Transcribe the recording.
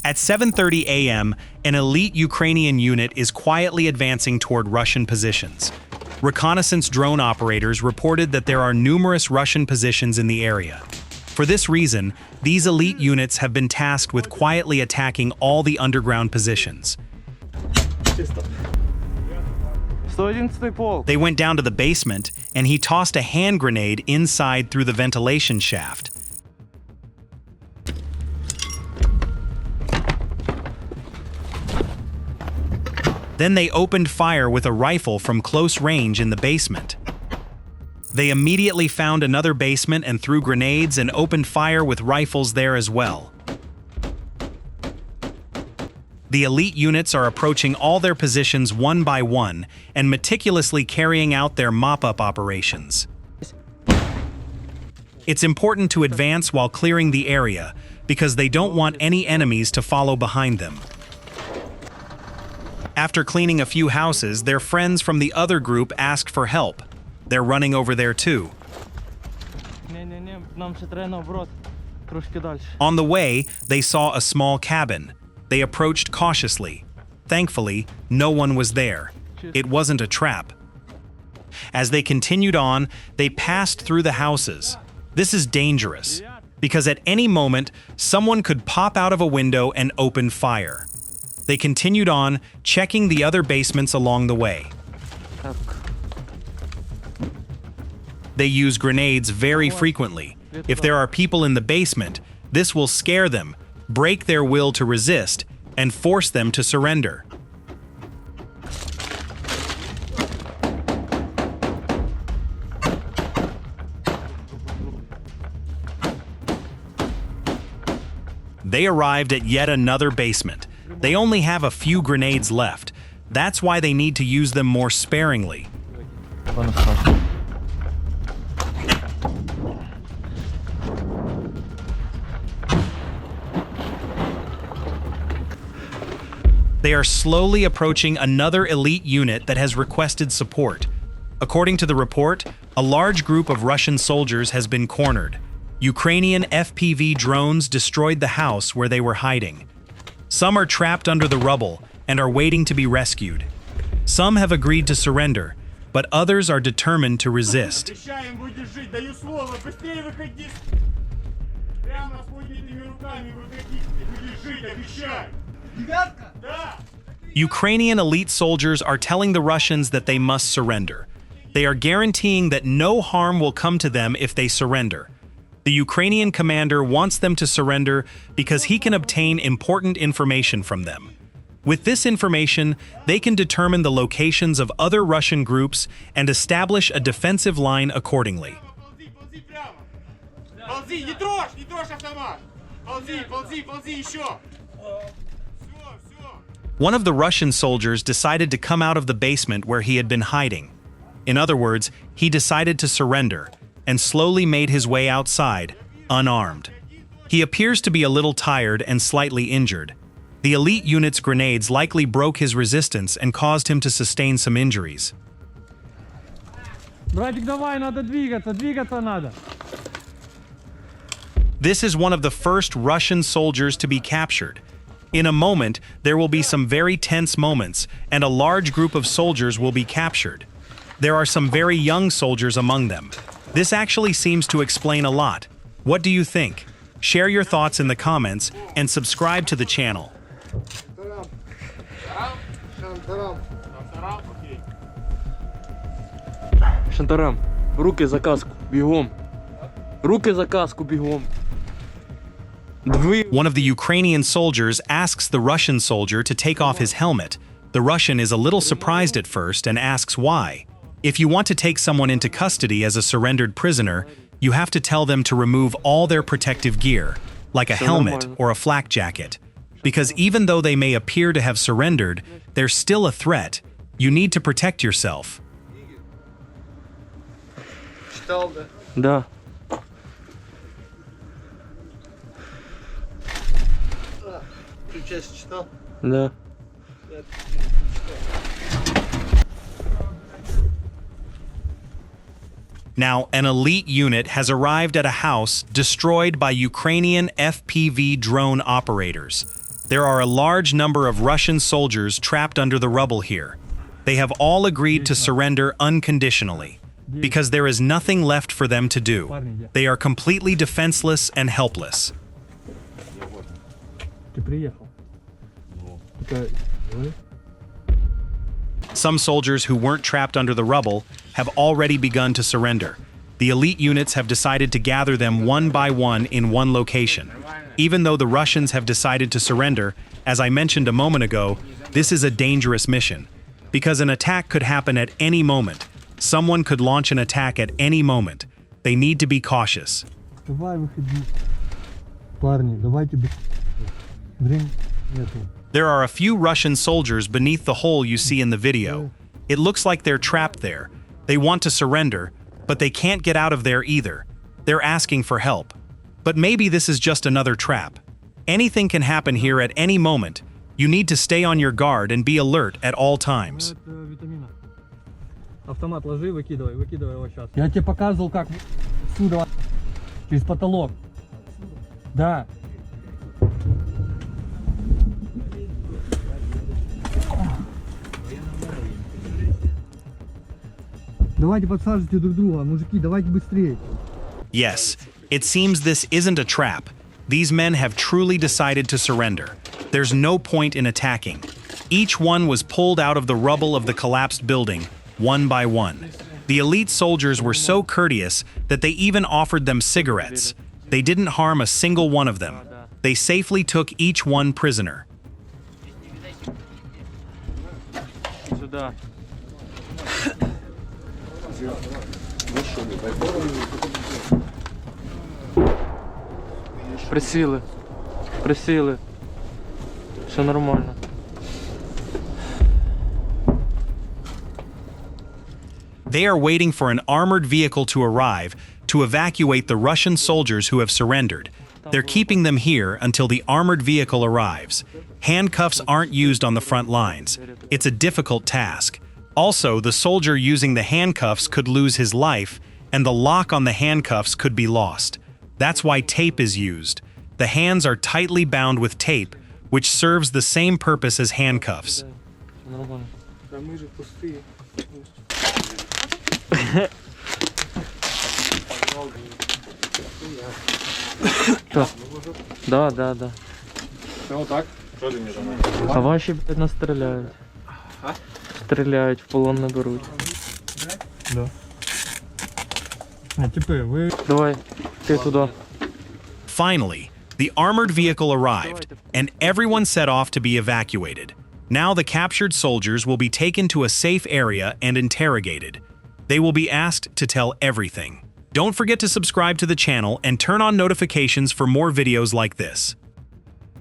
At 7:30 a.m., an elite Ukrainian unit is quietly advancing toward Russian positions. Reconnaissance drone operators reported that there are numerous Russian positions in the area. For this reason, these elite units have been tasked with quietly attacking all the underground positions. They went down to the basement, and he tossed a hand grenade inside through the ventilation shaft. Then they opened fire with a rifle from close range in the basement. They immediately found another basement and threw grenades and opened fire with rifles there as well. The elite units are approaching all their positions one by one and meticulously carrying out their mop-up operations. It's important to advance while clearing the area because they don't want any enemies to follow behind them. After cleaning a few houses, their friends from the other group asked for help. They're running over there too. On the way, they saw a small cabin. They approached cautiously. Thankfully, no one was there. It wasn't a trap. As they continued on, they passed through the houses. This is dangerous, because at any moment, someone could pop out of a window and open fire. They continued on, checking the other basements along the way. They use grenades very frequently. If there are people in the basement, this will scare them, break their will to resist, and force them to surrender. They arrived at yet another basement. They only have a few grenades left. That's why they need to use them more sparingly. They are slowly approaching another elite unit that has requested support. According to the report, a large group of Russian soldiers has been cornered. Ukrainian FPV drones destroyed the house where they were hiding. Some are trapped under the rubble and are waiting to be rescued. Some have agreed to surrender, but others are determined to resist. Ukrainian elite soldiers are telling the Russians that they must surrender. They are guaranteeing that no harm will come to them if they surrender. The Ukrainian commander wants them to surrender because he can obtain important information from them. With this information, they can determine the locations of other Russian groups and establish a defensive line accordingly. One of the Russian soldiers decided to come out of the basement where he had been hiding. In other words, he decided to surrender and slowly made his way outside, unarmed. He appears to be a little tired and slightly injured. The elite unit's grenades likely broke his resistance and caused him to sustain some injuries. This is one of the first Russian soldiers to be captured. In a moment, there will be some very tense moments, and a large group of soldiers will be captured. There are some very young soldiers among them. This actually seems to explain a lot. What do you think? Share your thoughts in the comments and subscribe to the channel. Шантарам, руки за каску, бігом. Руки за каску, бігом. One of the Ukrainian soldiers asks the Russian soldier to take off his helmet. The Russian is a little surprised at first and asks why. If you want to take someone into custody as a surrendered prisoner, you have to tell them to remove all their protective gear, like a helmet or a flak jacket. Because even though they may appear to have surrendered, they're still a threat. You need to protect yourself. Да. Да. Now, an elite unit has arrived at a house destroyed by Ukrainian FPV drone operators. There are a large number of Russian soldiers trapped under the rubble here. They have all agreed to surrender unconditionally, because there is nothing left for them to do. They are completely defenseless and helpless. Some soldiers who weren't trapped under the rubble have already begun to surrender. The elite units have decided to gather them one by one in one location. Even though the Russians have decided to surrender, as I mentioned a moment ago, this is a dangerous mission, because an attack could happen at any moment. Someone could launch an attack at any moment. They need to be cautious. There are a few Russian soldiers beneath the hole you see in the video. It looks like they're trapped there. They want to surrender, but they can't get out of there either. They're asking for help. But maybe this is just another trap. Anything can happen here at any moment. You need to stay on your guard and be alert at all times. Автомат ложи, выкидывай его сейчас. Я тебе показывал, как сюда, через потолок. Да. Давайте подсаживайте друг друга, мужики, давайте быстрее. Yes, it seems this isn't a trap. These men have truly decided to surrender. There's no point in attacking. Each one was pulled out of the rubble of the collapsed building, one by one. The elite soldiers were so courteous that they even offered them cigarettes. They didn't harm a single one of them. They safely took each one prisoner. Сюда. Присіли. Присіли. Все нормально. They are waiting for an armored vehicle to arrive to evacuate the Russian soldiers who have surrendered. They're keeping them here until the armored vehicle arrives. Handcuffs aren't used on the front lines. It's a difficult task. Also, the soldier using the handcuffs could lose his life, and the lock on the handcuffs could be lost. That's why tape is used. The hands are tightly bound with tape, which serves the same purpose as handcuffs. Да. Вот так? Що ти мені там? А ваші, блядь, нас стріляють. Стріляють, в полон не беруть. Да. А типи, ви... Давай, ти туди. Finally, the armored vehicle arrived, and everyone set off to be evacuated. Now the captured soldiers will be taken to a safe area and interrogated. They will be asked to tell everything. Don't forget to subscribe to the channel and turn on notifications for more videos like this.